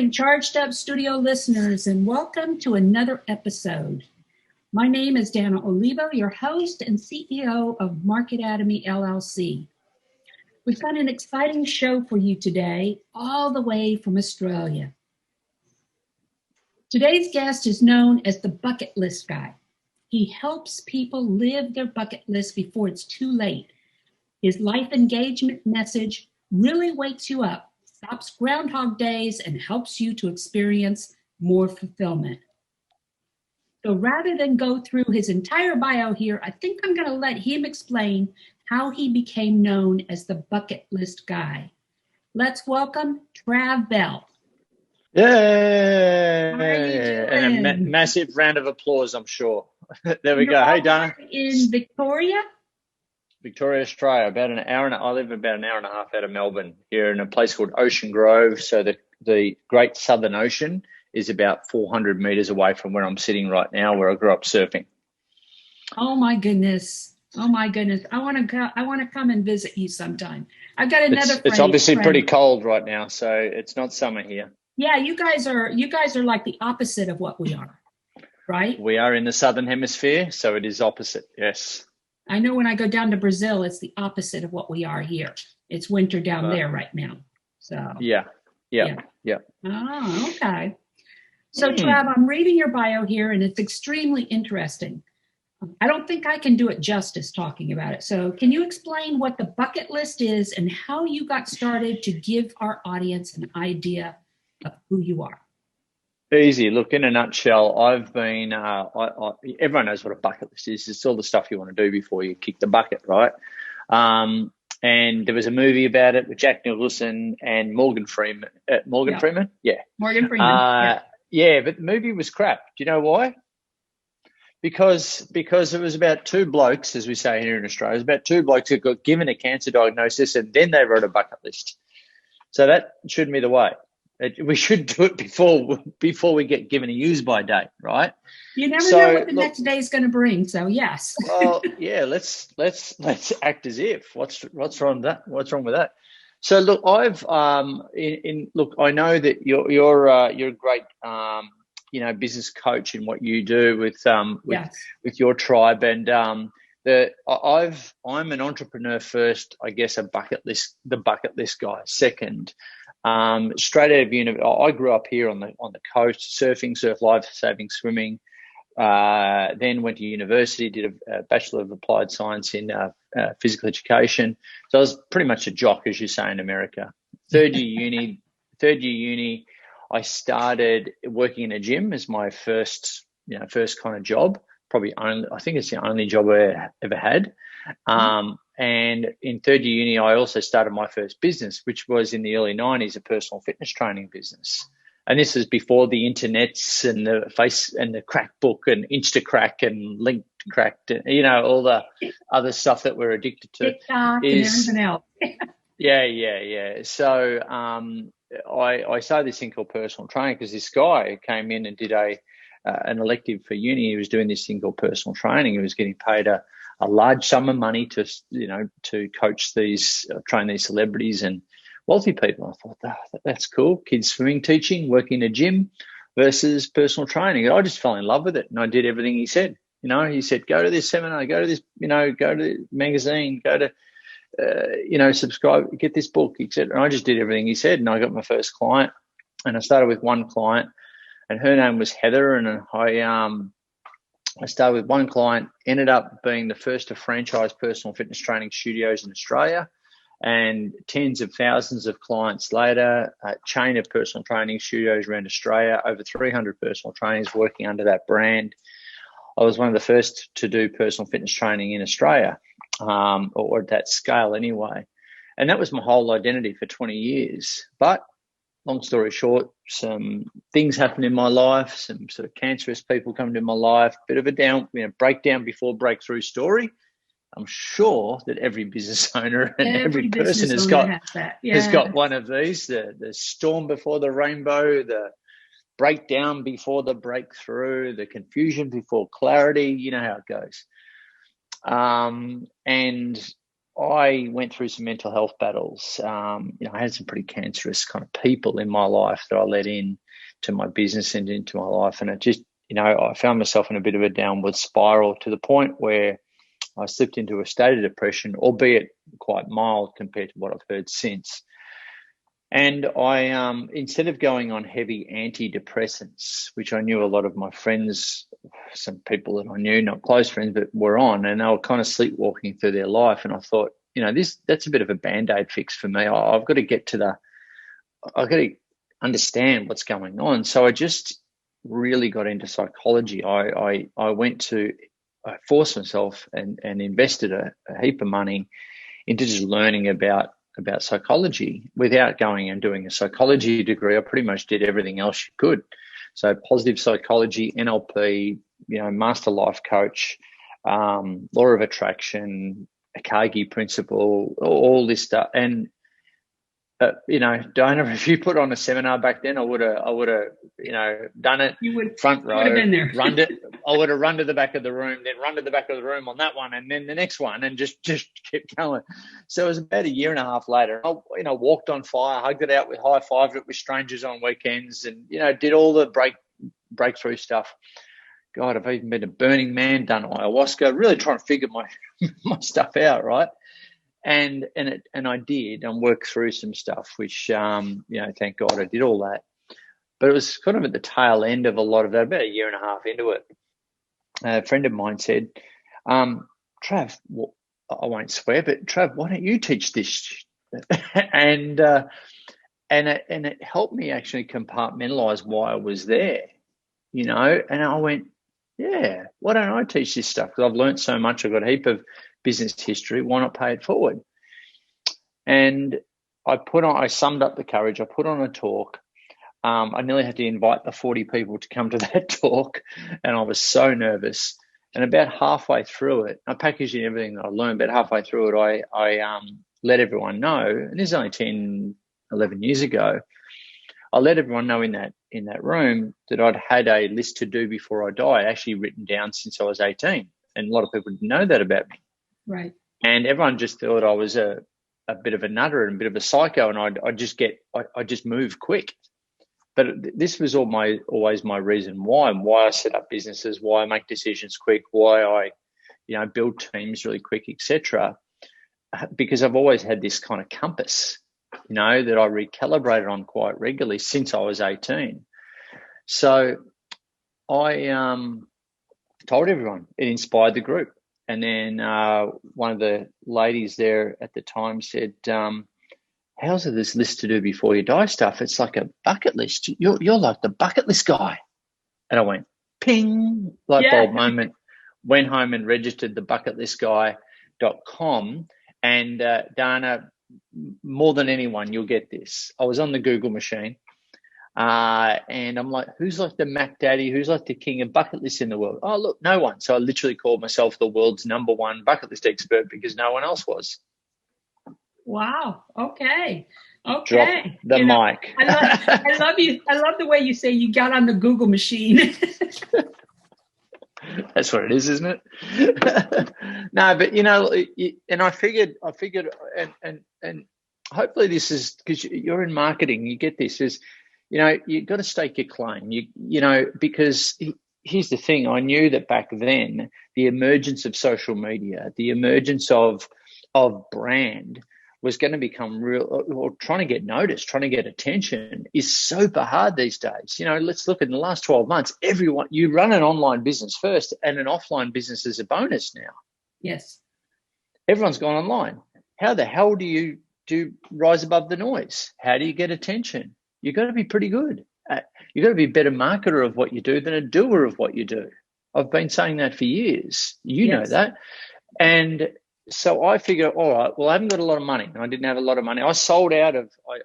morning, Charged Up Studio listeners, and welcome to another episode. My name is Dana Olivo, your host and CEO of Marketatomy LLC. We've got an exciting show for you today, all the way from Australia. Today's guest is known as the bucket list guy. He helps people live their bucket list before it's too late. His life engagement message really wakes you up, stops ground-hog days, and helps you to experience more fulfillment. So rather than go through his entire bio here, I think I'm going to let him explain how he became known as the bucket list guy. Let's welcome Trav Bell. Yay! How are you doing? And a massive round of applause, I'm sure. There we go. Hey, Dana. In Victoria? Victoria, Australia. I live about an hour and a half out of Melbourne, here in a place called Ocean Grove. So the Great Southern Ocean is about 400 meters away from where I'm sitting right now, where I grew up surfing. Oh my goodness! I want to come and visit you sometime. I've got another friend. It's obviously pretty cold right now, so it's not summer here. Yeah, you guys are like the opposite of what we are, right? We are in the southern hemisphere, so it is opposite. Yes. I know when I go down to Brazil, it's the opposite of what we are here. It's winter down there right now. So yeah. Oh, okay. So Trav, I'm reading your bio here, and it's extremely interesting. I don't think I can do it justice talking about it. So can you explain what the bucket list is and how you got started to give our audience an idea of who you are? Easy. Look, in a nutshell, I've been, everyone knows what a bucket list is. It's all the stuff you want to do before you kick the bucket, right? And there was a movie about it with Jack Nicholson and Morgan Freeman. Freeman? Yeah. Morgan Freeman. Yeah, but the movie was crap. Do you know why? Because it was about two blokes, as we say here in Australia, it was about two blokes who got given a cancer diagnosis and then they wrote a bucket list. So that shouldn't be the way. We should do it before we get given a use-by date, right? You never know what the next day is going to bring. So yes. Well, yeah. Let's act as if. What's wrong with that? What's wrong with that? So look, I've I know that you're a great business coach in what you do with your tribe, and I'm an entrepreneur first, I guess the bucket list guy second. Straight out of university, I grew up here on the coast, surfing, surf life saving, swimming. Then went to university, did a Bachelor of Applied Science in physical education. So I was pretty much a jock, as you say in America. Third year uni, I started working in a gym as my first kind of job. I think it's the only job I ever had. And in third year uni, I also started my first business, which was in the early 90s, a personal fitness training business. And this is before the internets and the crack book and Instacrack and Linked Cracked, all the other stuff that we're addicted to. TikTok and everything else. Yeah. So I started this thing called personal training because this guy came in and did an elective for uni. He was doing this thing called personal training. He was getting paid a large sum of money to coach train these celebrities and wealthy people. I thought that's cool. Kids swimming teaching, working in a gym versus personal training. I just fell in love with it, and I did everything he said. He said, go to this seminar, go to this, go to the magazine, go to, subscribe, get this book, etc. And I just did everything he said, and I got my first client. And I started with one client, and her name was Heather, and I started with one client, ended up being the first to franchise personal fitness training studios in Australia, and tens of thousands of clients later, a chain of personal training studios around Australia, over 300 personal trainers working under that brand. I was one of the first to do personal fitness training in Australia, or at that scale anyway. And that was my whole identity for 20 years. But long story short, some things happened in my life, some sort of cancerous people come into my life, bit of a breakdown before breakthrough story. I'm sure that every business owner and every person has got one of these, the storm before the rainbow, the breakdown before the breakthrough, the confusion before clarity. You know how it goes. And I went through some mental health battles. I had some pretty cancerous kind of people in my life that I let in to my business and into my life. And it just, I found myself in a bit of a downward spiral to the point where I slipped into a state of depression, albeit quite mild compared to what I've heard since. And I, instead of going on heavy antidepressants, which I knew a lot of my friends, some people that I knew, not close friends, but were on, and they were kind of sleepwalking through their life. And I thought, that's a bit of a Band-Aid fix for me. I've got to understand what's going on. So I just really got into psychology. I forced myself and invested a heap of money into just learning about psychology without going and doing a psychology degree. I pretty much did everything else you could. So positive psychology, NLP, master life coach, law of attraction, a Kagi principle, all this stuff. And Diana, if you put on a seminar back then, I would have, done it. You would front row, would have been there. I would have run to the back of the room, then run to the back of the room on that one, and then the next one, and just kept going. So it was about a year and a half later. I, walked on fire, hugged it out, high-fived it with strangers on weekends, and did all the breakthrough stuff. God, I've even been to Burning Man, done ayahuasca, really trying to figure my stuff out, right? And I did, and worked through some stuff, which thank God I did all that. But it was kind of at the tail end of a lot of that, about a year and a half into it. A friend of mine said, Trav, well, I won't swear, but Trav, why don't you teach this? and it helped me actually compartmentalize why I was there, and I went, yeah, why don't I teach this stuff? Because I've learned so much. I've got a heap of business history. Why not pay it forward? And I summed up the courage. I put on a talk. I nearly had to invite the 40 people to come to that talk, and I was so nervous. And about halfway through it, I packaged in everything that I learned, but halfway through it, I let everyone know, and this is only 10, 11 years ago, I let everyone know in that room that I'd had a list to do before I died, actually written down since I was 18. And a lot of people didn't know that about me. Right. And everyone just thought I was a bit of a nutter and a bit of a psycho, and I just move quick. But this was always my reason why I set up businesses, why I make decisions quick, why I build teams really quick, etc. Because I've always had this kind of compass, that I recalibrated on quite regularly since I was 18. So I told everyone. It inspired the group. And then one of the ladies there at the time said, how's this list to do before you die stuff? It's like a bucket list. You're like the bucket list guy. And I went, ping, light bulb moment. Went home and registered the bucketlistguy.com. And Dana, more than anyone, you'll get this. I was on the Google machine. And I'm like, who's like the Mac Daddy? Who's like the king of bucket lists in the world? Oh, look, no one. So I literally called myself the world's #1 bucket list expert because no one else was. Wow. Okay. Drop the mic. I love you. I love the way you say you got on the Google machine. That's what it is, isn't it? No, but and I figured, and hopefully this is because you're in marketing, you get this is, you've got to stake your claim. Because here's the thing: I knew that back then the emergence of social media, the emergence of brand was going to become real, or trying to get noticed, trying to get attention is super hard these days. Let's look at the last 12 months. Everyone, you run an online business first and an offline business is a bonus now. Yes. Everyone's gone online. How the hell do you rise above the noise? How do you get attention? You've got to be pretty good. You've got to be a better marketer of what you do than a doer of what you do. I've been saying that for years. You know that. And so I figured, all right, well, I haven't got a lot of money. I didn't have a lot of money. I sold out of, I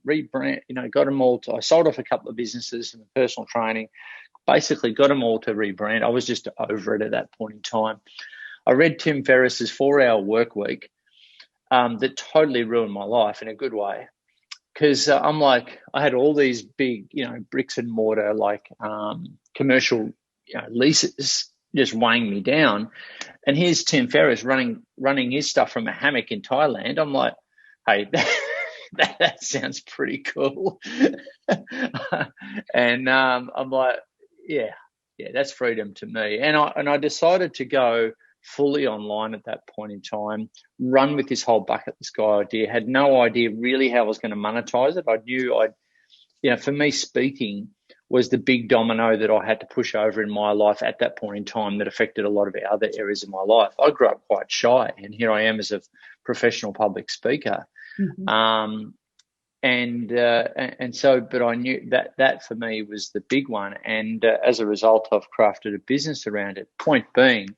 rebrand, got them all I sold off a couple of businesses and personal training, basically got them all to rebrand. I was just over it at that point in time. I read Tim Ferriss's 4-Hour Work Week that totally ruined my life in a good way. Because I'm like, I had all these big, bricks and mortar, like commercial leases just weighing me down. And here's Tim Ferriss running his stuff from a hammock in Thailand. I'm like, hey, that sounds pretty cool. And I'm like, yeah, that's freedom to me. And I decided to go fully online at that point in time, run with this whole bucket list guy idea. Had no idea really how I was going to monetize it. I knew for me, speaking was the big domino that I had to push over in my life at that point in time that affected a lot of other areas of my life. I grew up quite shy, and here I am as a professional public speaker. Mm-hmm. But I knew that for me was the big one. And as a result, I've crafted a business around it. Point being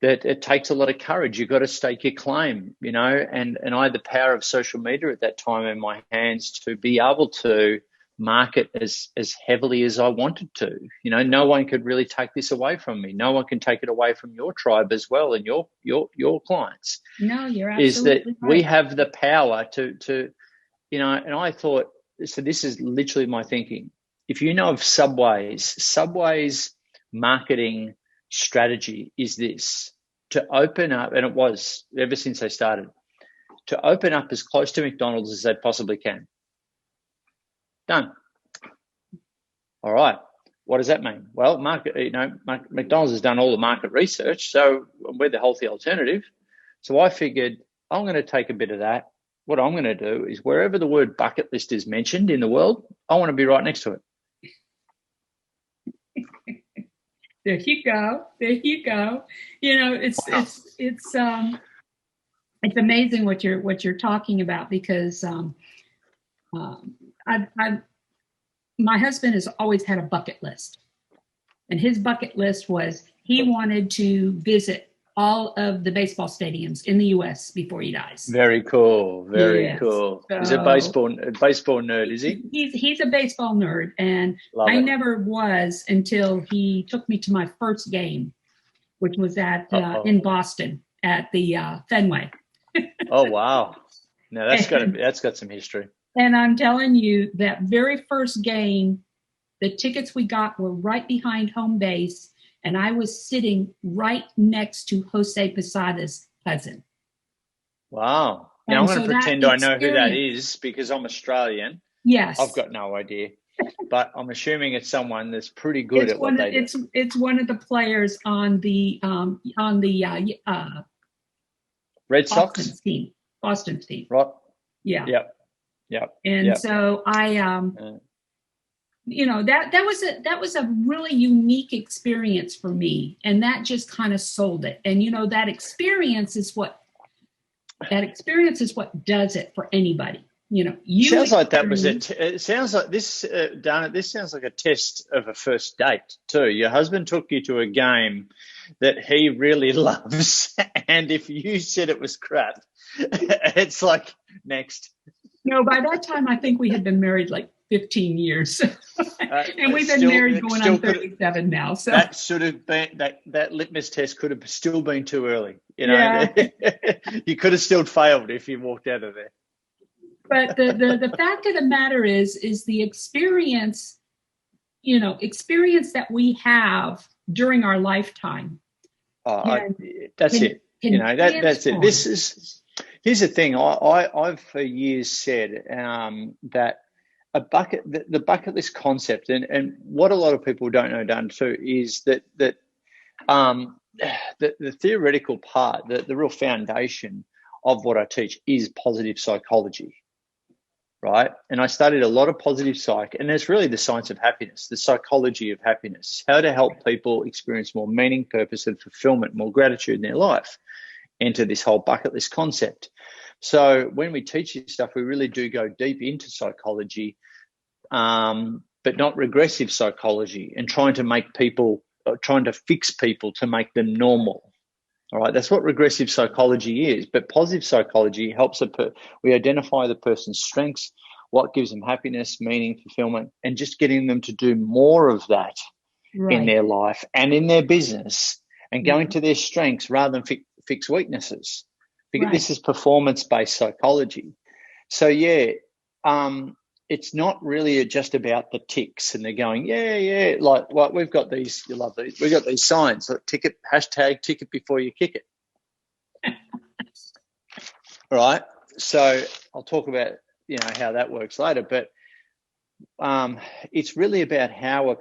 that it takes a lot of courage. You've got to stake your claim, and I had the power of social media at that time in my hands to be able to market as heavily as I wanted to. No one could really take this away from me. No one can take it away from your tribe as well and your clients. No, you're absolutely is that right. We have the power to and I thought, so this is literally my thinking. If you know of Subway's marketing strategy is this: to open up, and it was ever since they started, to open up as close to McDonald's as they possibly can. Done. All right. What does that mean? Well, McDonald's has done all the market research, so we're the healthy alternative. So I figured I'm going to take a bit of that. What I'm going to do is wherever the word bucket list is mentioned in the world, I want to be right next to it. There you go. It's amazing what you're talking about, because my husband has always had a bucket list, and his bucket list was he wanted to visit all of the baseball stadiums in the U.S. before he dies. Very cool. Very cool. So, he's a baseball nerd, is he? He's a baseball nerd, and I never was until he took me to my first game, which was in Boston at the Fenway. Oh wow! Now that's got some history. And I'm telling you, that very first game, the tickets we got were right behind home base. And I was sitting right next to Jose Posada's cousin. Wow. Now I'm going to pretend I know who that is because I'm Australian. Yes. I've got no idea. But I'm assuming it's someone that's pretty good at what they do. It's one of the players on the Red Sox Boston team. Right. Yeah. Yep. And so I that was a really unique experience for me, and that just kind of sold it. And that experience is what does it for anybody. Sounds like that was it. It sounds like this, Dana. This sounds like a test of a first date too. Your husband took you to a game that he really loves, and if you said it was crap, it's like next. No, by that time I think we had been married like 15 years, and we've been married going on 37 now. So that should have been that litmus test could have still been too early. Yeah. You could have still failed if you walked out of there. But the fact of the matter is the experience that we have during our lifetime. That's it. Here's the thing. I've for years said that the bucket list concept, and what a lot of people don't know, done too, is that the theoretical part, the real foundation of what I teach is positive psychology, right? And I studied a lot of positive psych, and it's really the science of happiness, the psychology of happiness, how to help people experience more meaning, purpose, and fulfillment, more gratitude in their life. Enter this whole bucket list concept. So when we teach this stuff, we really do go deep into psychology, but not regressive psychology, and trying to fix people to make them normal. All right, that's what regressive psychology is. But positive psychology helps we identify the person's strengths, what gives them happiness, meaning, fulfillment, and just getting them to do more of that in their life and in their business, and going to their strengths rather than fix weaknesses, because this is performance-based psychology. So it's not really just about the ticks and they're going, yeah, like we've got these, you love these, we've got these signs, like ticket, hashtag ticket before you kick it. Right. So I'll talk about, how that works later, but it's really about how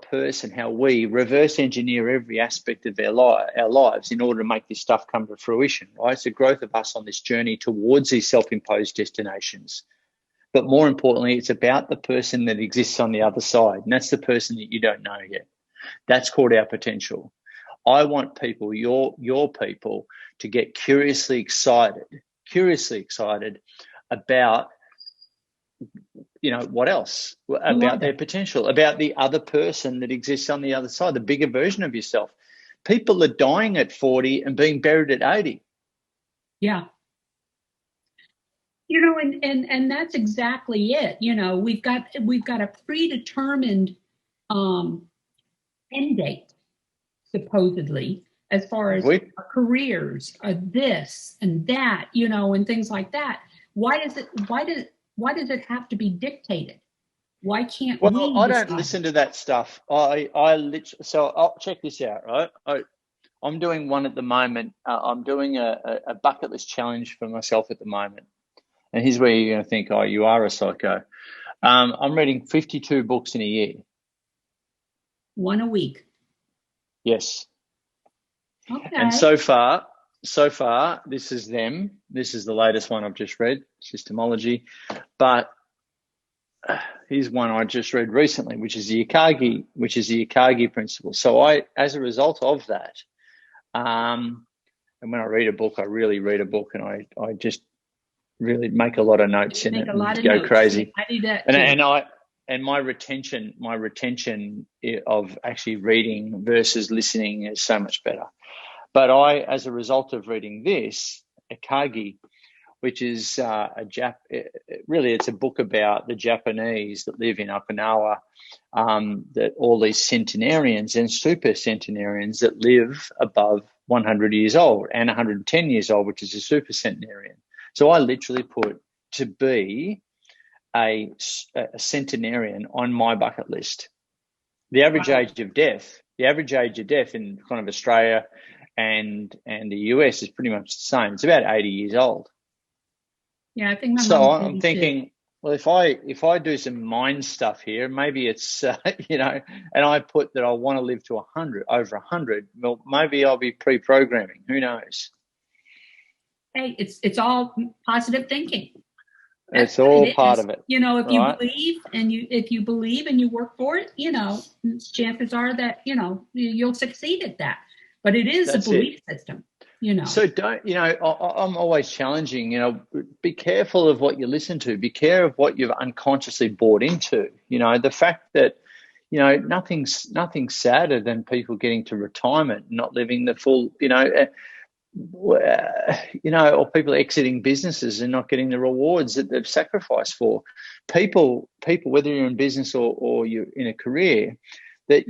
we reverse engineer every aspect of our lives in order to make this stuff come to fruition, right? It's the growth of us on this journey towards these self-imposed destinations. But more importantly, it's about the person that exists on the other side, and that's the person that you don't know yet. That's called our potential. I want people, your people, to get curiously excited about, what else, about their potential, about the other person that exists on the other side, the bigger version of yourself. People are dying at 40 and being buried at 80. Yeah. And that's exactly it. We've got a predetermined end date, supposedly, as far as our careers, this and that, and things like that. Why does it have to be dictated? Why can't we? Well, I don't listen to that stuff. So I'll check this out, right? I'm doing one at the moment. I'm doing a bucket list challenge for myself at the moment. And here's where you're going to think, oh, you are a psycho. I'm reading 52 books in a year. One a week. Yes. Okay. And so far, this is them. This is the latest one I've just read, Systemology. But here's one I just read recently, which is the Akagi principle. So as a result of that, and when I read a book, I really read a book, and I just really make a lot of notes in it and go crazy. I do that too. And my retention of actually reading versus listening is so much better. But as a result of reading this, Akagi, which is it's a book about the Japanese that live in Okinawa, that all these centenarians and super centenarians that live above 100 years old and 110 years old, which is a super centenarian. So I literally put to be a centenarian on my bucket list. The average age of death in kind of Australia and the US is pretty much the same. It's about 80 years old. Yeah, I think. So I'm thinking, well, if I do some mind stuff here, maybe it's and I put that I want to live to 100, over 100. Well, maybe I'll be pre-programming. Who knows? Hey, it's all positive thinking. It's all part of it. If you believe and you work for it, chances are that you'll succeed at that. But it is a belief system. So I'm always challenging. Be careful of what you listen to. Be careful of what you've unconsciously bought into. The fact that nothing's sadder than people getting to retirement, not living the full. Or people exiting businesses and not getting the rewards that they've sacrificed for. People, whether you're in business or you're in a career, that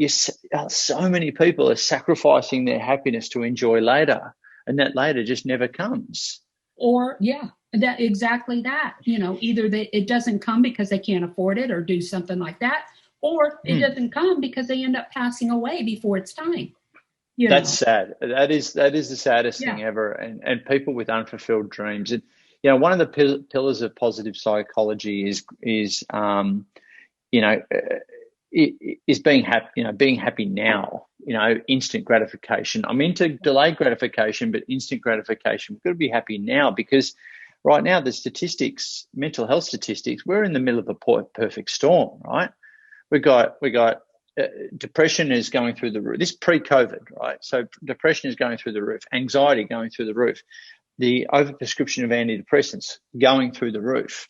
so many people are sacrificing their happiness to enjoy later, and that later just never comes. Or exactly that. Either it doesn't come because they can't afford it or do something like that, or it doesn't come because they end up passing away before it's time. That's sad. That is the saddest thing ever. And people with unfulfilled dreams. And one of the pillars of positive psychology is being happy. Being happy now. Instant gratification. I'm into delayed gratification, but instant gratification. We've got to be happy now, because right now the statistics, mental health statistics, we're in the middle of a perfect storm. Right? We got. Depression is going through the roof. This pre-COVID, right? So depression is going through the roof. Anxiety going through the roof. The overprescription of antidepressants going through the roof.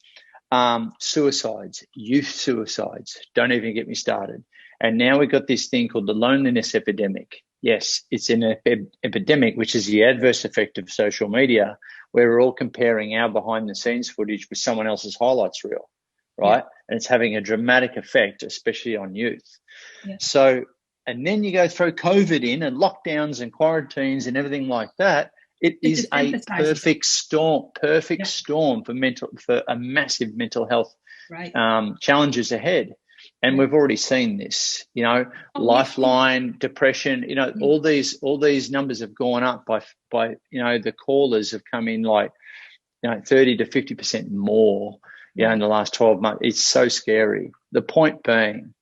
Suicides, youth suicides. Don't even get me started. And now we've got this thing called the loneliness epidemic. Yes, it's an epidemic, which is the adverse effect of social media, where we're all comparing our behind-the-scenes footage with someone else's highlights reel. Right? Yeah. And it's having a dramatic effect, especially on youth. Yeah. So, and then you go throw COVID in and lockdowns and quarantines and everything like that. It is a perfect storm for a massive mental health Right. challenges ahead. And we've already seen this, Lifeline, depression, all these numbers have gone up by the callers have come in like, 30 to 50% more, in the last 12 months. It's so scary. The point being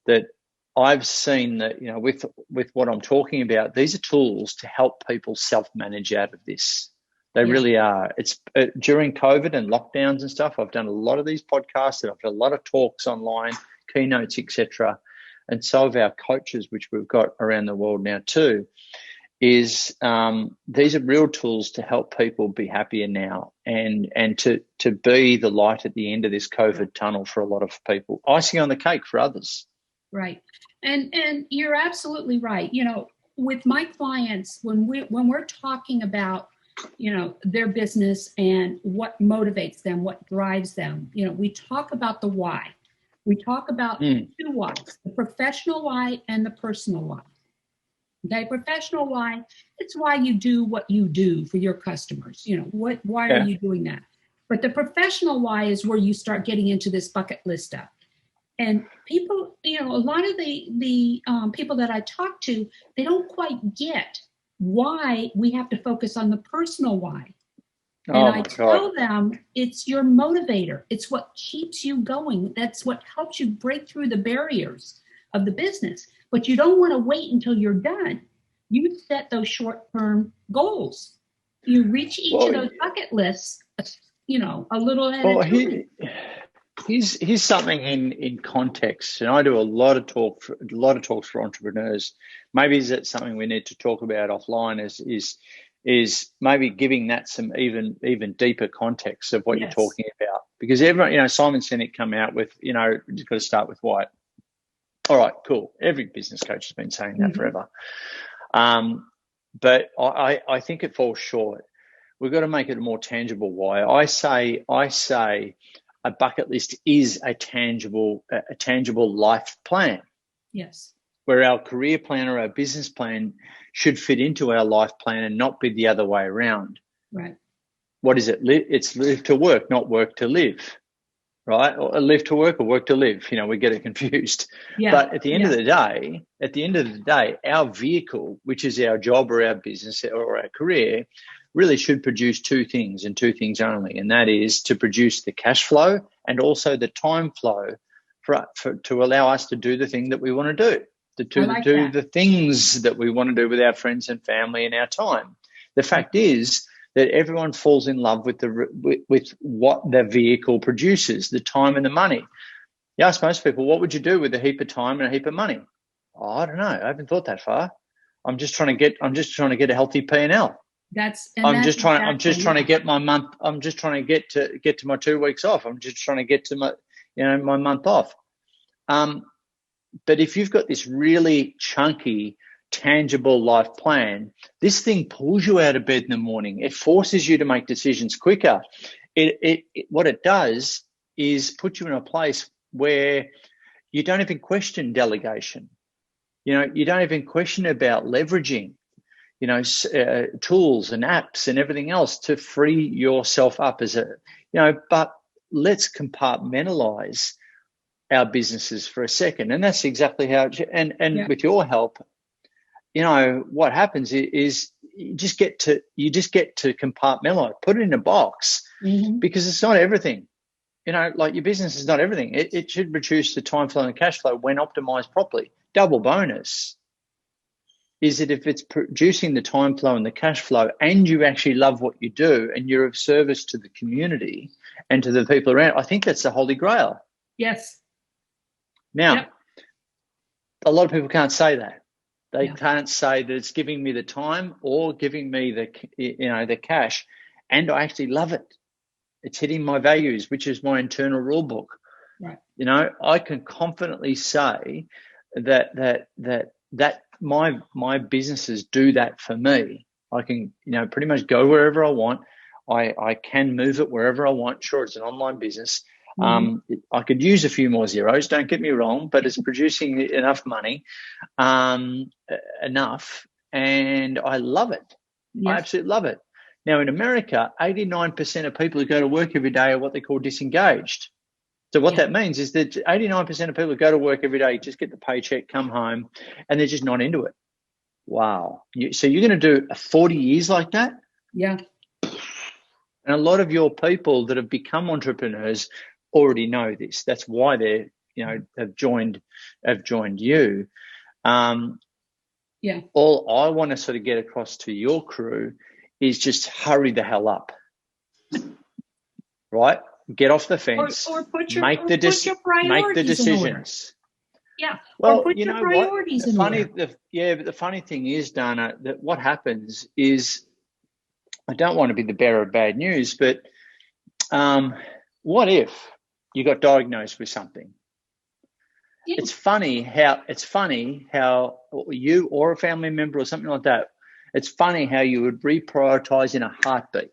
that I've seen that, with what I'm talking about, these are tools to help people self-manage out of this. They really are. It's during COVID and lockdowns and stuff, I've done a lot of these podcasts and I've done a lot of talks online, keynotes, etc. And so have our coaches, which we've got around the world now too, is these are real tools to help people be happier now and to be the light at the end of this COVID tunnel for a lot of people, icing on the cake for others. Right. And you're absolutely right. With my clients, when we're talking about, their business and what motivates them, what drives them, we talk about the why. We talk about two whys, the professional why and the personal why. Okay, professional why, it's why you do what you do for your customers. Why are you doing that? But the professional why is where you start getting into this bucket list stuff. And people, a lot of the people that I talk to, they don't quite get why we have to focus on the personal why. And I tell them it's your motivator. It's what keeps you going. That's what helps you break through the barriers of the business. But you don't want to wait until you're done. You set those short-term goals. You reach each of those bucket lists, a little at a time. Here's something in context, and I do a lot of talks for entrepreneurs. Maybe is that something we need to talk about offline? Is maybe giving that some even deeper context of what you're talking about, because everyone, Simon Sinek come out with, you've got to start with why. All right, cool. Every business coach has been saying that forever, but I think it falls short. We've got to make it a more tangible why. I say. A bucket list is a tangible life plan. Yes. Where our career plan or our business plan should fit into our life plan and not be the other way around. Right. What is it? It's live to work, not work to live. Right? Or live to work or work to live. We get it confused. Yeah. But at the end of the day, our vehicle, which is our job or our business or our career, really should produce two things and two things only, and that is to produce the cash flow and also the time flow to allow us to do the thing that we want to do, do the things that we want to do with our friends and family and our time. The fact is that everyone falls in love with what the vehicle produces, the time and the money. You ask most people, what would you do with a heap of time and a heap of money? Oh, I don't know. I haven't thought that far. I'm just trying to get a healthy P&L. I'm just trying to get my month. I'm just trying to get to my 2 weeks off. I'm just trying to get to my my month off. But if you've got this really chunky, tangible life plan, this thing pulls you out of bed in the morning. It forces you to make decisions quicker. What it does is put you in a place where you don't even question delegation. You don't even question about leveraging. Tools and apps and everything else to free yourself up but let's compartmentalize our businesses for a second. And that's exactly how, with your help, what happens is you just get to compartmentalize, put it in a box, because it's not everything. Like your business is not everything. It should produce the time flow and cash flow when optimized properly. Double bonus is that if it's producing the time flow and the cash flow and you actually love what you do and you're of service to the community and to the people around, I think that's the holy grail. Yes. Now, a lot of people can't say that. They can't say that it's giving me the time or giving me the cash, and I actually love it. It's hitting my values, which is my internal rule book. Right. I can confidently say that my businesses do that for me. I can, pretty much go wherever I want. I can move it wherever I want. Sure, it's an online business. I could use a few more zeros, don't get me wrong, but it's producing enough money, enough, and I love it. Yes. I absolutely love it. Now, in America, 89% of people who go to work every day are what they call disengaged. So what that means is that 89% of people go to work every day, just get the paycheck, come home, and they're just not into it. Wow. So you're going to do 40 years like that? Yeah. And a lot of your people that have become entrepreneurs already know this. That's why they're, have joined you. All I want to sort of get across to your crew is just hurry the hell up. Right? Get off the fence. Or make the decisions. Yeah. Well, or put your priorities in order. But the funny thing is, Dana, that what happens is, I don't want to be the bearer of bad news, but what if you got diagnosed with something? Yeah. It's funny how you or a family member or something like that, it's funny how you would reprioritize in a heartbeat.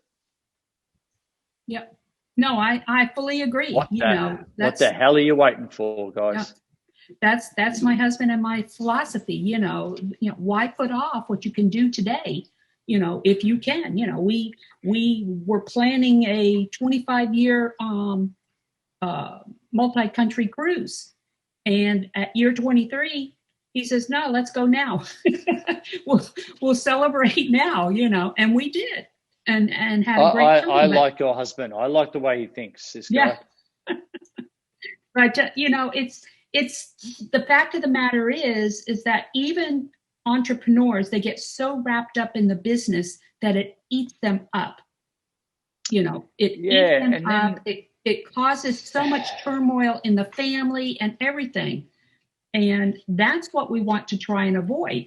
Yep. No, I fully agree. What the hell are you waiting for, guys? Yeah. That's my husband and my philosophy. Why put off what you can do today? If you can. We were planning a 25-year multi-country cruise, and at year 23, he says, "No, let's go now. we'll celebrate now." And we did. And had a great time. I like your husband. I like the way he thinks, this guy. Yeah. But, it's the fact of the matter is that even entrepreneurs, they get so wrapped up in the business that it eats them up. It eats them up. It causes so much turmoil in the family and everything. And that's what we want to try and avoid.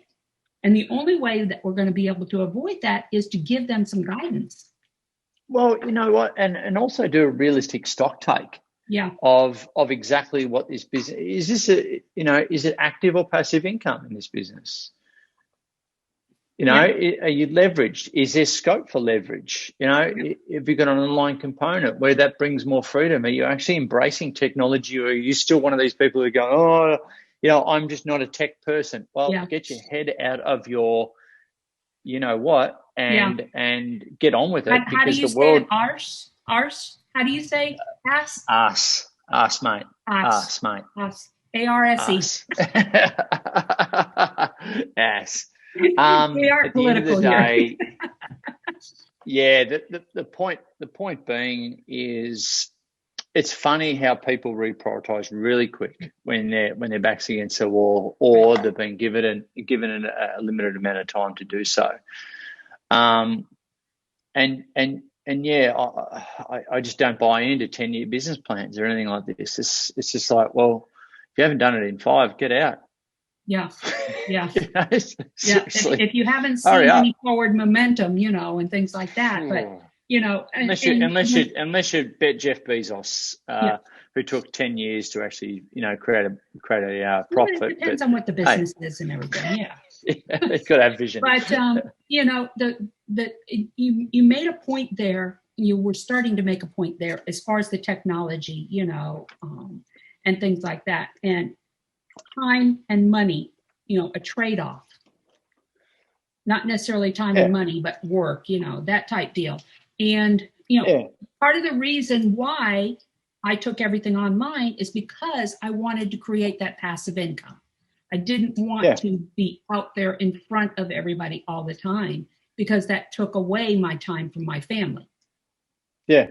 And the only way that we're going to be able to avoid that is to give them some guidance. Well, you know what, and also do a realistic stock take. Yeah. Of exactly what this business is. This is it active or passive income in this business? Are you leveraged? Is there scope for leverage? If you've got an online component where that brings more freedom, are you actually embracing technology, or are you still one of these people who go, I'm just not a tech person? Well, get your head out of your, and get on with it. How do you say it? Arse? How do you say ass? Ass, mate. Ass, mate. Ass. A-R-S-E. Ass. We are political here. The point being is, it's funny how people reprioritize really quick when their back's against the wall, or they've been given a limited amount of time to do so. I just don't buy into 10-year business plans or anything like this. It's just like, well, if you haven't done it in 5, get out. Yeah. Seriously. If you haven't seen any forward momentum, and things like that, but. Unless you bet Jeff Bezos, who took 10 years to actually, create a profit. It depends on what the business is and everything. Yeah. It's got to have vision. But you made a point there. You were starting to make a point there as far as the technology, and things like that, and time and money. A trade-off. Not necessarily time and money, but work. That type deal. And, part of the reason why I took everything online is because I wanted to create that passive income. I didn't want to be out there in front of everybody all the time, because that took away my time from my family. Yeah.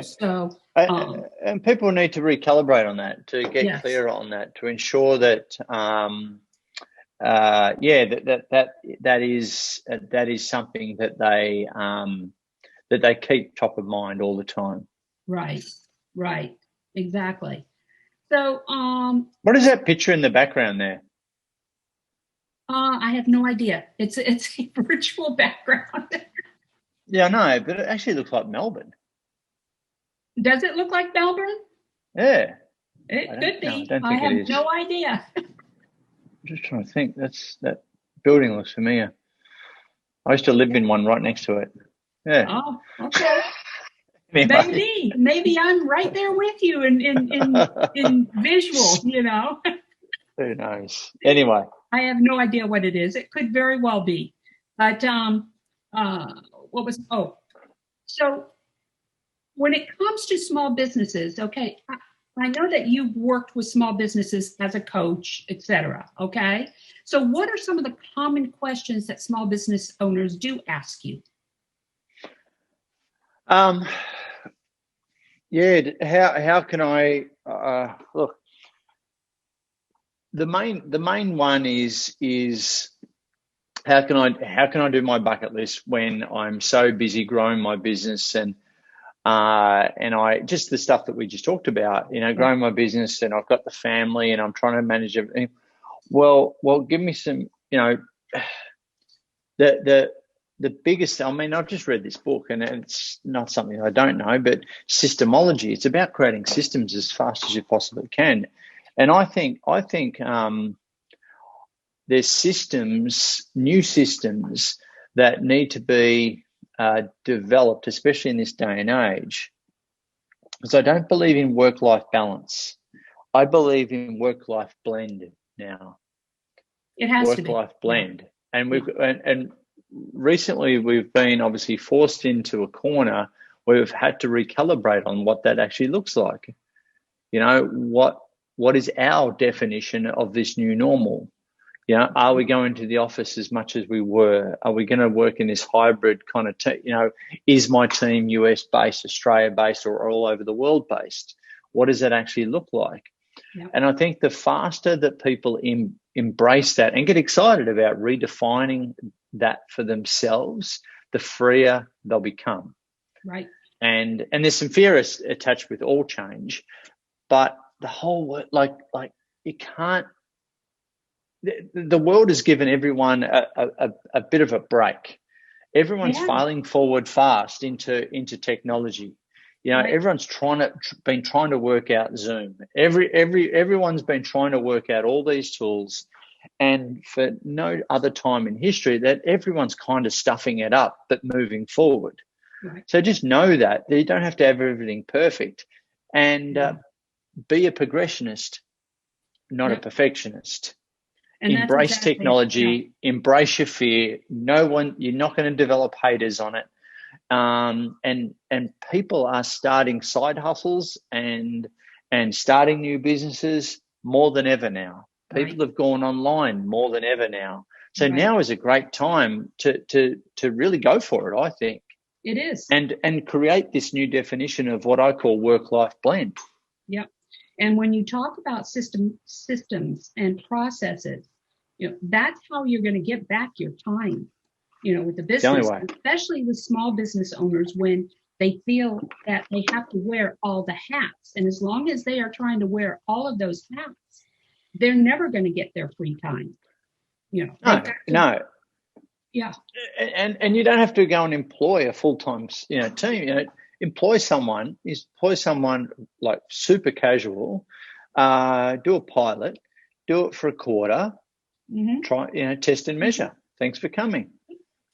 So. And people need to recalibrate on that, to get clear on that, to ensure that, that is something that they keep top of mind all the time. Right, exactly. So, what is that picture in the background there? I have no idea. It's a virtual background. Yeah, I know, but it actually looks like Melbourne. Does it look like Melbourne? Yeah, it could be. I have no idea. I'm just trying to think. That building looks familiar. I used to live in one right next to it. Yeah. Oh, okay. Maybe I'm right there with you in visual, Who knows? Anyway. I have no idea what it is. It could very well be. But so when it comes to small businesses, okay, I know that you've worked with small businesses as a coach, et cetera. Okay. So what are some of the common questions that small business owners do ask you? Yeah, how can I look? The main one is how can I do my bucket list when I'm so busy growing my business and I just the stuff that we just talked about, growing my business, and I've got the family and I'm trying to manage everything. Well, give me some, the biggest, I mean, I've just read this book and it's not something I don't know, but systemology, it's about creating systems as fast as you possibly can. And I think there's systems, new systems that need to be developed, especially in this day and age, because I don't believe in work-life balance. I believe in work-life blend now. It has to be work-life blend, and and recently we've been obviously forced into a corner where we've had to recalibrate on what that actually looks like. What is our definition of this new normal? Are we going to the office as much as we were? Are we going to work in this hybrid kind of is my team US based, Australia based, or all over the world based? What does that actually look like? Yep. And I think the faster that people embrace that and get excited about redefining that for themselves, the freer they'll become. Right. And there's some fear attached with all change, but the whole like you can't. The world has given everyone a bit of a break. Everyone's filing forward fast into technology. Right. Everyone's been trying to work out Zoom. Everyone's been trying to work out all these tools, and for no other time in history that everyone's kind of stuffing it up but moving forward. Right. So just know that you don't have to have everything perfect, and be a progressionist, not a perfectionist. And embrace technology, embrace your fear. You're not going to develop haters on it. And people are starting side hustles and starting new businesses more than ever now. People have gone online more than ever now. So now is a great time to really go for it, I think. It is. And create this new definition of what I call work-life blend. Yep. And when you talk about systems and processes, that's how you're going to get back your time, with the business, especially with small business owners when they feel that they have to wear all the hats. And as long as they are trying to wear all of those hats, they're never going to get their free time. No. Yeah. And you don't have to go and employ a full-time, team. Employ someone like super casual, do a pilot, do it for a quarter, try, test and measure. Thanks for coming.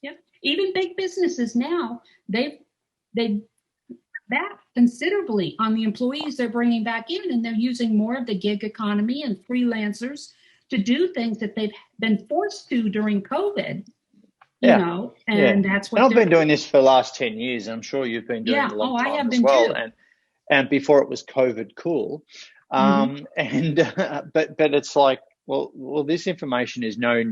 Yeah. Even big businesses now, they've back considerably on the employees they're bringing back in, and they're using more of the gig economy and freelancers to do things that they've been forced to during COVID. That's what I've been doing this for the last 10 years. I'm sure you've been doing it a long time as well. Too. And before it was COVID cool. But it's like, well, this information is no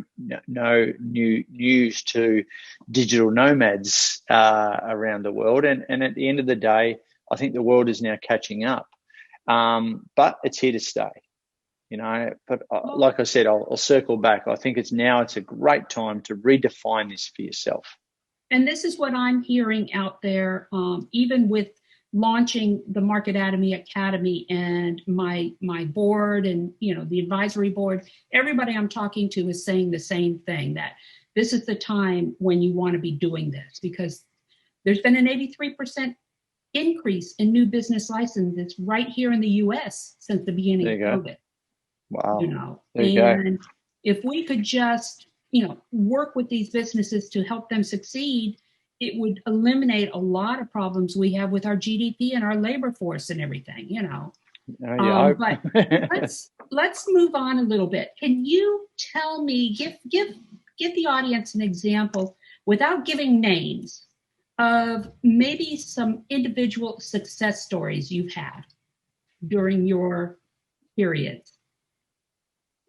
new news to digital nomads around the world. And at the end of the day, I think the world is now catching up. But it's here to stay. But like I said, I'll circle back. I think it's a great time to redefine this for yourself. And this is what I'm hearing out there, even with launching the Market Academy and my board and, the advisory board. Everybody I'm talking to is saying the same thing, that this is the time when you want to be doing this, because there's been an 83% increase in new business licenses right here in the U.S. since the beginning of COVID. Wow. And if we could just, work with these businesses to help them succeed, it would eliminate a lot of problems we have with our GDP and our labor force and everything, But let's move on a little bit. Can you tell me, give the audience an example without giving names of maybe some individual success stories you've had? during your periods?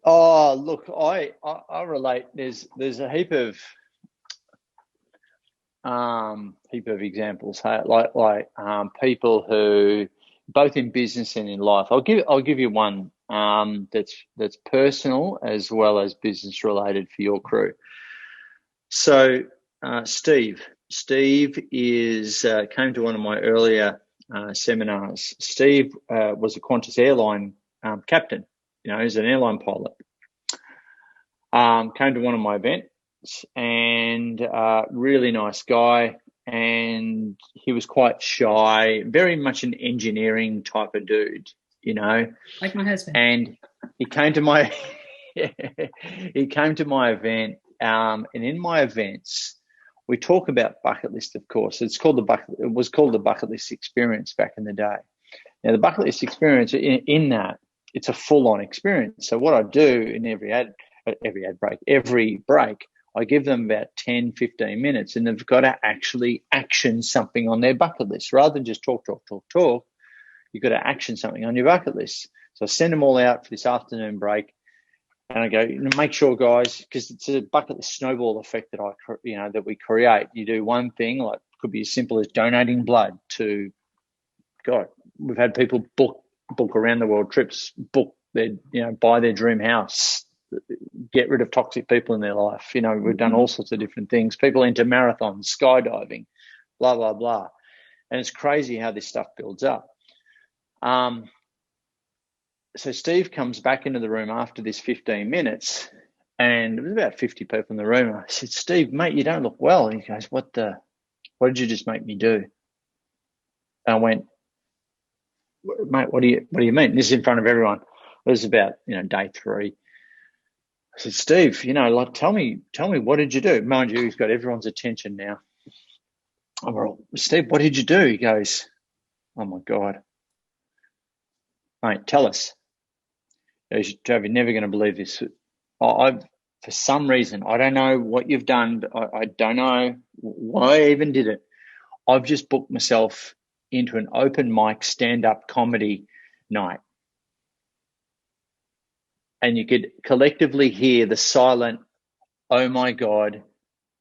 Oh, look, I relate. There's a heap of examples, hey, like people who both in business and in life. I'll give you one that's personal as well as business related for your crew. So Steve is came to one of my earlier seminars. Steve was a Qantas airline captain. You know, he's an airline pilot. Came to one of my events, and really nice guy, and he was quite shy, very much an engineering type of dude, you know, like my husband. And he came to my event, and in my events we talk about bucket list. Of course, it was called the bucket list experience back in the day. Now the bucket list experience, in that, it's a full-on experience. So what I do in every break, I give them about 10, 15 minutes, and they've got to actually action something on their bucket list. Rather than just talk, you've got to action something on your bucket list. So I send them all out for this afternoon break, and I go, make sure, guys, because it's a bucket list snowball effect that we create. You do one thing, like it could be as simple as donating blood to, God, we've had people book around the world trips, buy their dream house, get rid of toxic people in their life. You know, we've done all sorts of different things. People into marathons, skydiving, blah, blah, blah. And it's crazy how this stuff builds up. So Steve comes back into the room after this 15 minutes, and it was about 50 people in the room. I said, Steve, mate, you don't look well. And he goes, what did you just make me do? And I went, mate, what do you mean? This is in front of everyone. It was about, day 3. I said, Steve, tell me, what did you do? Mind you, he's got everyone's attention now. I'm like, Steve, what did you do? He goes, oh my God. Mate, tell us. He goes, Trav, you're never going to believe this. For some reason, I don't know what you've done, but I don't know why I even did it. I've just booked myself into an open mic stand-up comedy night. And you could collectively hear the silent, oh my God,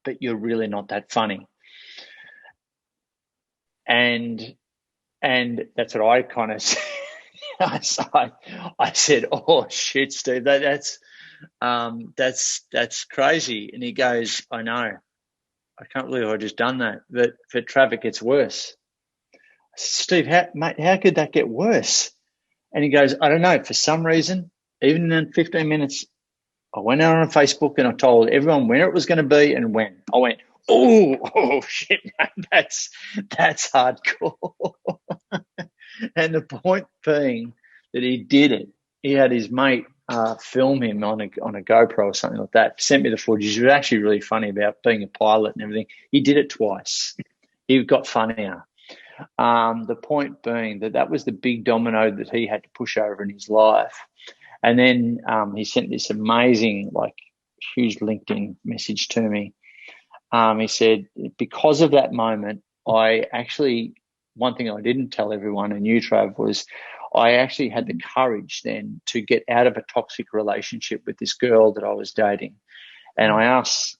but you're really not that funny. And that's what I kind of said. I said, oh shit, Steve, that's crazy. And he goes, I know. I can't believe I just done that. But for Trav, it gets worse. I said, Steve, how could that get worse? And he goes, I don't know. For some reason, even in 15 minutes, I went out on Facebook and I told everyone when it was going to be and when. I went, oh shit, mate, that's hardcore. And the point being that he did it. He had his mate film him on a GoPro or something like that. Sent me the footage. It was actually really funny about being a pilot and everything. He did it twice. He got funnier. The point being that was the big domino that he had to push over in his life. And then he sent this amazing, huge LinkedIn message to me. He said, because of that moment, one thing I didn't tell everyone, and you, Trav, was I actually had the courage then to get out of a toxic relationship with this girl that I was dating. And I asked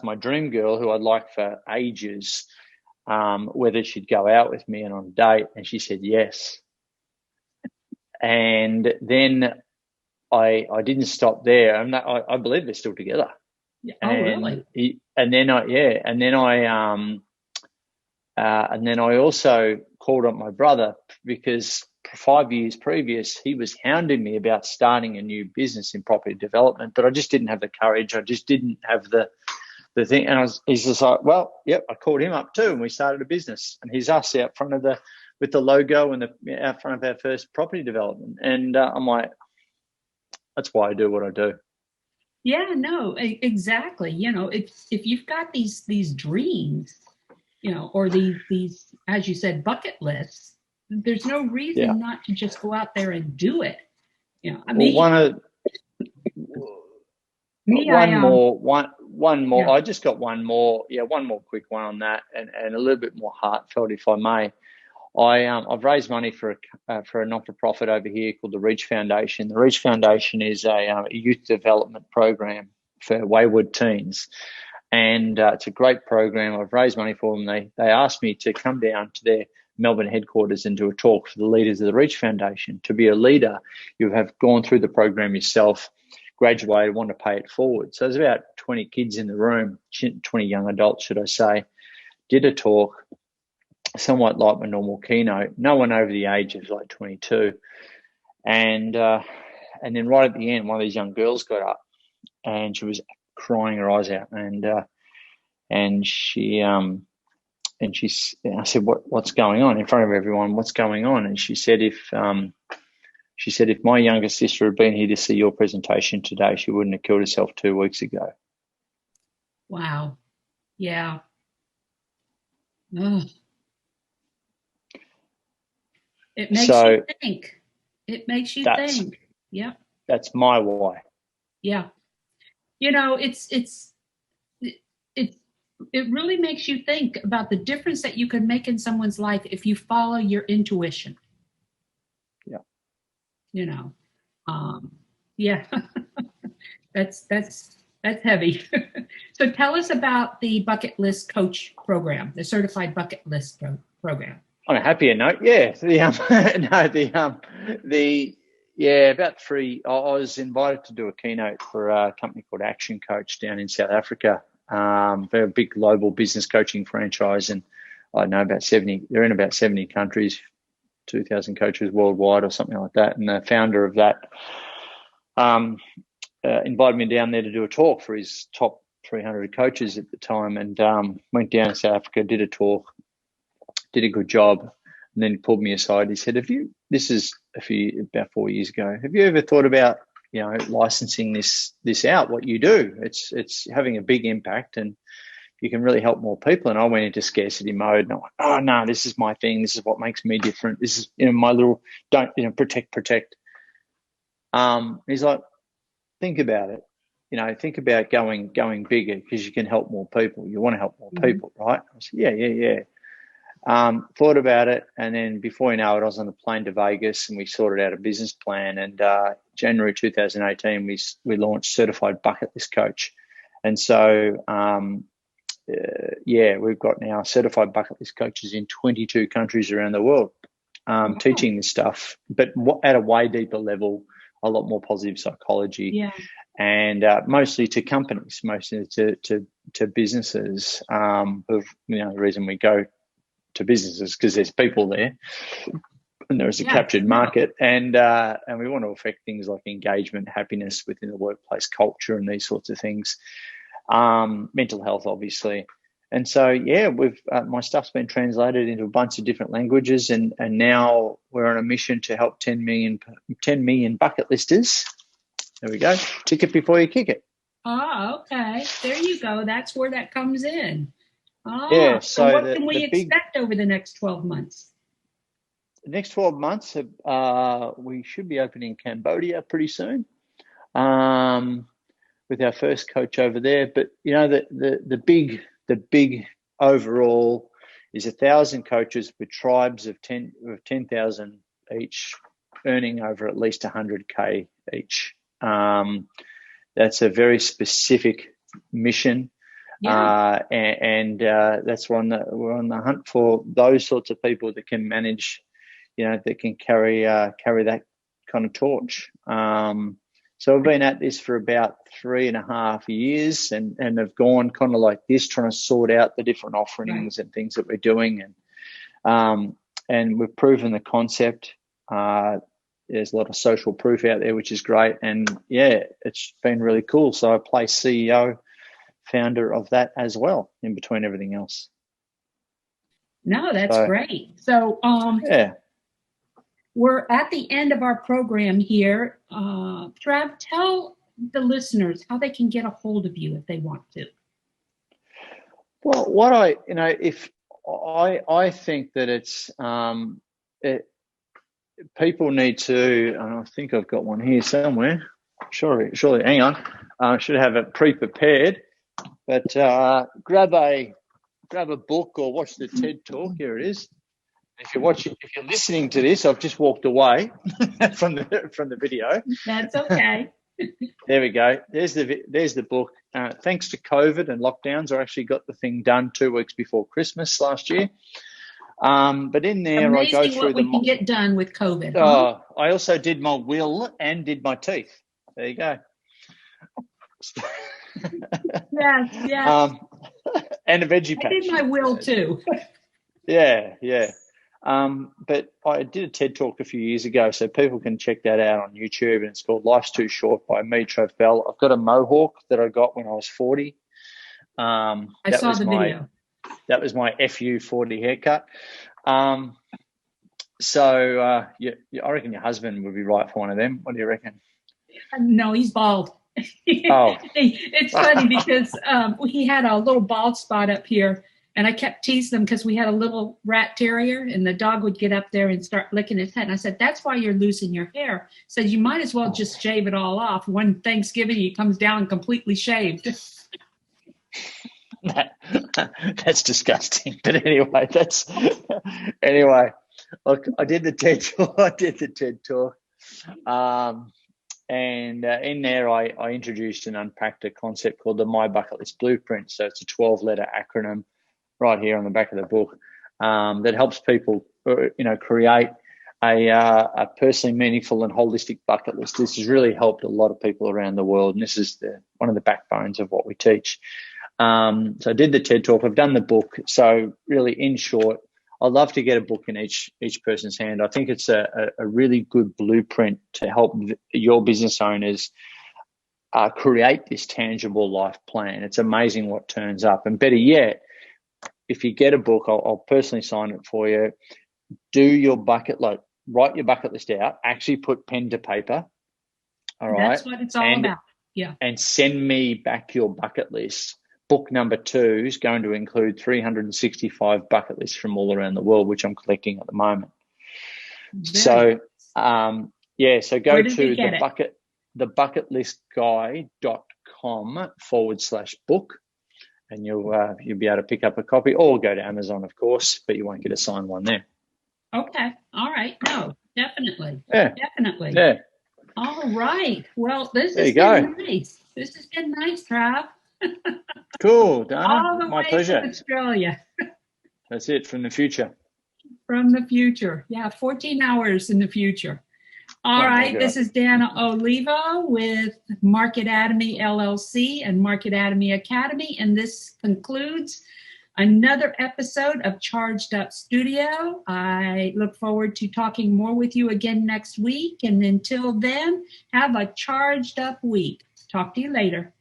my dream girl, who I'd liked for ages, whether she'd go out with me and on a date, and she said yes. And then I didn't stop there. I believe they're still together. Yeah. Oh, really? And then I also called up my brother, because 5 years previous, he was hounding me about starting a new business in property development, but I just didn't have the courage. I just didn't have the thing. And he's just like, well, yep, I called him up too, and we started a business. And he's us out front of with the logo and out front of our first property development. And I'm like, that's why I do what I do. Yeah, no, exactly. If you've got these dreams, or these, as you said, bucket lists, there's no reason not to just go out there and do it. One more. Yeah. I just got one more. Yeah, one more quick one on that, and a little bit more heartfelt, if I may. I've raised money for a not-for-profit over here called the Reach Foundation. The Reach Foundation is a youth development program for wayward teens, and it's a great program. I've raised money for them. They asked me to come down to their Melbourne headquarters and do a talk for the leaders of the Reach Foundation. To be a leader, you have gone through the program yourself, graduated, want to pay it forward. So there's about 20 kids in the room, 20 young adults, should I say, did a talk, somewhat like my normal keynote, no one over the age of like 22. And then right at the end, one of these young girls got up and she was crying her eyes out. And I said, what's going on in front of everyone? What's going on? And she said, if my younger sister had been here to see your presentation today, she wouldn't have killed herself 2 weeks ago. Wow. Yeah. Ugh. It makes you think. It makes you think. Yeah. That's my why. Yeah. You know, it really makes you think about the difference that you can make in someone's life if you follow your intuition. Yeah. You know, yeah, that's heavy. So tell us about the Bucket List Coach program, the Certified Bucket List program. On a happier note, yeah. About three. I was invited to do a keynote for a company called Action Coach down in South Africa. They're a big global business coaching franchise, and I know about 70. They're in about 70 countries, 2,000 coaches worldwide, or something like that. And the founder of that invited me down there to do a talk for his top 300 coaches at the time, and went down to South Africa, did a talk, did a good job, and then he pulled me aside. He said, this is about 4 years ago, have you ever thought about, licensing this out, what you do? It's having a big impact and you can really help more people. And I went into scarcity mode and I went, oh no, this is my thing. This is what makes me different. This is, my little, protect. He's like, think about it. Think about going bigger because you can help more people. You want to help more people, right? I said, yeah. Thought about it, and then before you know it, I was on the plane to Vegas, and we sorted out a business plan. And January 2018, we launched Certified Bucket List Coach, and so we've got now certified bucket list coaches in 22 countries around the world, teaching this stuff, but at a way deeper level, a lot more positive psychology, and mostly to companies, mostly to businesses. The reason we go to businesses because there's people there and there's a captured market, and we want to affect things like engagement, happiness within the workplace, culture, and these sorts of things, mental health, obviously. And so we've my stuff's been translated into a bunch of different languages, and now we're on a mission to help 10 million bucket listers. There we go. Tick it before you kick it. Oh, okay. There you go. That's where that comes in. Yeah. So what can we expect over the next 12 months? The next 12 months, we should be opening Cambodia pretty soon, with our first coach over there. But the big overall is 1,000 coaches with tribes of 10,000 each, earning over at least 100K each. That's a very specific mission. And that's one that we're on the hunt for, those sorts of people that can manage, that can carry that kind of torch. So we've been at this for about 3.5 years and have gone kind of like this, trying to sort out the different offerings and things that we're doing. And we've proven the concept. There's a lot of social proof out there, which is great. And it's been really cool. So I play CEO, founder of that as well, in between everything else. No, that's great. So we're at the end of our program here. Trav, tell the listeners how they can get a hold of you if they want to. Well, I think that it's people need to, and I think I've got one here somewhere. Surely, hang on. I should have it pre-prepared. But grab a book or watch the TED Talk. Here it is. If you're listening to this, I've just walked away from the video. That's okay. There we go. There's the book. Thanks to COVID and lockdowns, I actually got the thing done 2 weeks before Christmas last year. But in there, Amazing I go through what we can get done with COVID. Huh? I also did my will and did my teeth. There you go. Yeah. And a veggie patch. I did my will too. Yeah. But I did a TED Talk a few years ago, so people can check that out on YouTube, and it's called Life's Too Short by me, Trav Bell. I've got a mohawk that I got when I was 40. I saw the video. That was my FU 40 haircut. I reckon your husband would be right for one of them. What do you reckon? No, he's bald. Oh. It's funny because he had a little bald spot up here, and I kept teasing him because we had a little rat terrier, and the dog would get up there and start licking his head. And I said, that's why you're losing your hair. So you might as well just shave it all off. One Thanksgiving, he comes down completely shaved. That's disgusting. But anyway, look, I did the TED Talk. And in there, I introduced and unpacked a concept called the My Bucket List Blueprint. So it's a 12-letter acronym right here on the back of the book that helps people, create a personally meaningful and holistic bucket list. This has really helped a lot of people around the world, and this is one of the backbones of what we teach. So I did the TED Talk. I've done the book. So really, in short, I'd love to get a book in each person's hand. I think it's a really good blueprint to help your business owners create this tangible life plan. It's amazing what turns up. And better yet, if you get a book, I'll personally sign it for you. Do your write your bucket list out. Actually put pen to paper. All right. That's what it's all about. Yeah. And send me back your bucket list. Book number 2 is going to include 365 bucket lists from all around the world, which I'm collecting at the moment. So go to thebucketlistguy.com/book, and you'll be able to pick up a copy, or go to Amazon, of course, but you won't get a signed one there. Okay. All right. No, definitely. Yeah. Definitely. Yeah. All right. Well, this has been nice. This has been nice, Trav. Cool, Dana. All the My way pleasure. to Australia. That's it, from the future. From the future. Yeah, 14 hours in the future. All right. This is Dana Oliva with Market Atomy LLC and Market Atomy Academy. And this concludes another episode of Charged Up Studio. I look forward to talking more with you again next week. And until then, have a charged up week. Talk to you later.